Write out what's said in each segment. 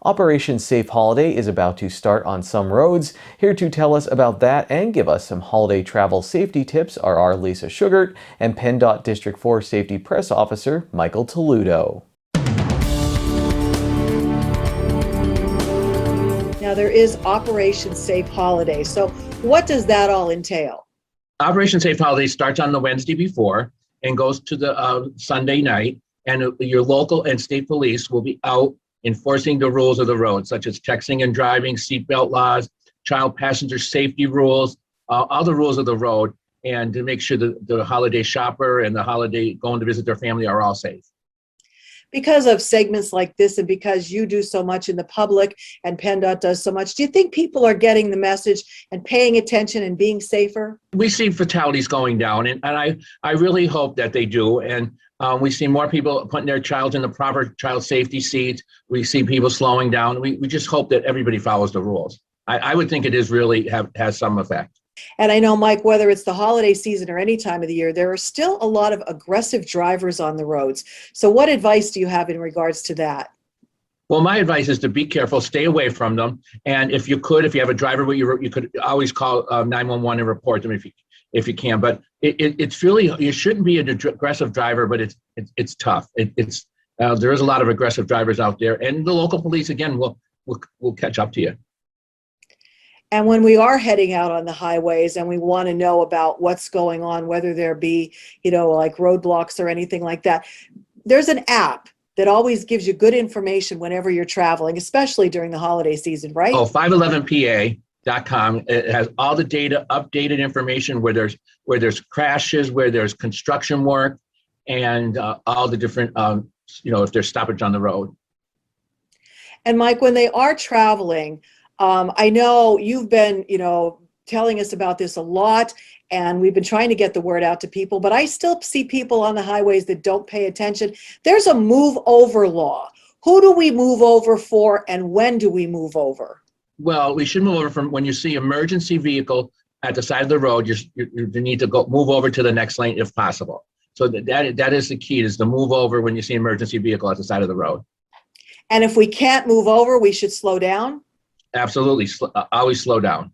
Operation Safe Holiday is about to start on some roads. Here to tell us about that and give us some holiday travel safety tips are our Lisa Sugart and PennDOT District 4 Safety Press Officer Michael Toludo. Now there is Operation Safe Holiday. So what does that all entail? Operation Safe Holiday starts on the Wednesday before and goes to the Sunday night. And your local and state police will be out enforcing the rules of the road, such as texting and driving, seatbelt laws, child passenger safety rules, all the rules of the road, and to make sure that the holiday shopper and the holiday going to visit their family are all safe. Because of segments like this and because you do so much in the public and PennDOT does so much, do you think people are getting the message and paying attention and being safer? We see fatalities going down, and I really hope that they do. And we see more people putting their child in the proper child safety seat. We see people slowing down. We just hope that everybody follows the rules. I would think it is really has some effect. And I know, Mike, whether it's the holiday season or any time of the year, there are still a lot of aggressive drivers on the roads. So what advice do you have in regards to that? Well, my advice is to be careful, stay away from them. And if you have a driver with you could always call 911 and report them if you can. But it's really, you shouldn't be an aggressive driver, but it's tough. There is a lot of aggressive drivers out there, and the local police, again, will catch up to you. And when we are heading out on the highways and we want to know about what's going on, whether there be, like roadblocks or anything like that, there's an app that always gives you good information whenever you're traveling, especially during the holiday season, right? Oh, 511pa.com. It has all the data, updated information where there's crashes, where there's construction work, and all the different, if there's stoppage on the road. And Mike, when they are traveling, I know you've been, telling us about this a lot, and we've been trying to get the word out to people, but I still see people on the highways that don't pay attention. There's a move over law. Who do we move over for, and when do we move over? Well, we should move over from when you see emergency vehicle at the side of the road, you need to move over to the next lane if possible. So that is the key, is to move over when you see an emergency vehicle at the side of the road. And if we can't move over, we should slow down? Absolutely. Always slow down.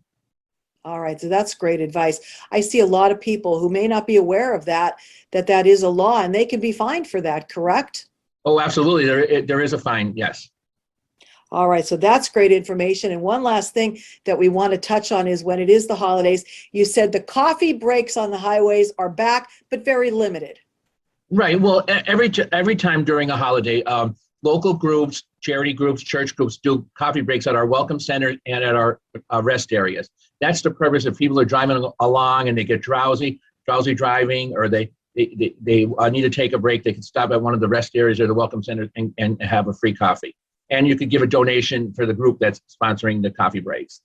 All right. So that's great advice. I see a lot of people who may not be aware of that is a law, and they can be fined for that, correct? Oh, absolutely. There is a fine. Yes. All right. So that's great information. And one last thing that we want to touch on is when it is the holidays, you said the coffee breaks on the highways are back, but very limited. Right. Well, every time during a holiday, local groups, charity groups, church groups do coffee breaks at our welcome center and at our rest areas. That's the purpose. If people are driving along and they get drowsy driving, or they need to take a break, they can stop at one of the rest areas or the welcome center and have a free coffee. And you could give a donation for the group that's sponsoring the coffee breaks.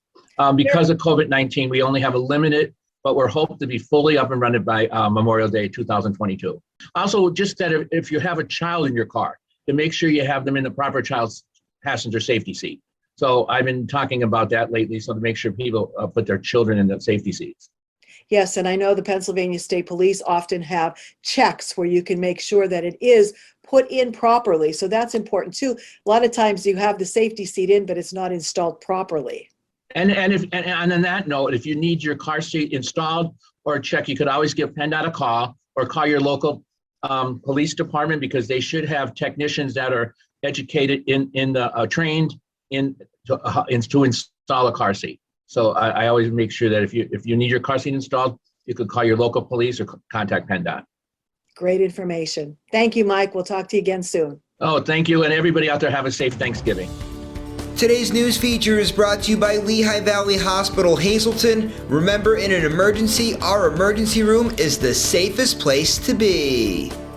Because of COVID-19, we only have a limited, but we're hoping to be fully up and running by Memorial Day 2022. Also, just that if you have a child in your car, to make sure you have them in the proper child's passenger safety seat. So I've been talking about that lately, so to make sure people put their children in the safety seats. Yes, and I know the Pennsylvania State Police often have checks where you can make sure that it is put in properly. So that's important too. A lot of times you have the safety seat in, but it's not installed properly. And on that note, if you need your car seat installed or checked, you could always give PennDOT a call or call your local police department, because they should have technicians that are educated trained to install a car seat. So I always make sure that if you need your car seat installed, you could call your local police or contact PennDOT. Great information. Thank you, Mike. We'll talk to you again soon. Oh, thank you. And everybody out there, have a safe Thanksgiving. Today's news feature is brought to you by Lehigh Valley Hospital, Hazleton. Remember, in an emergency, our emergency room is the safest place to be.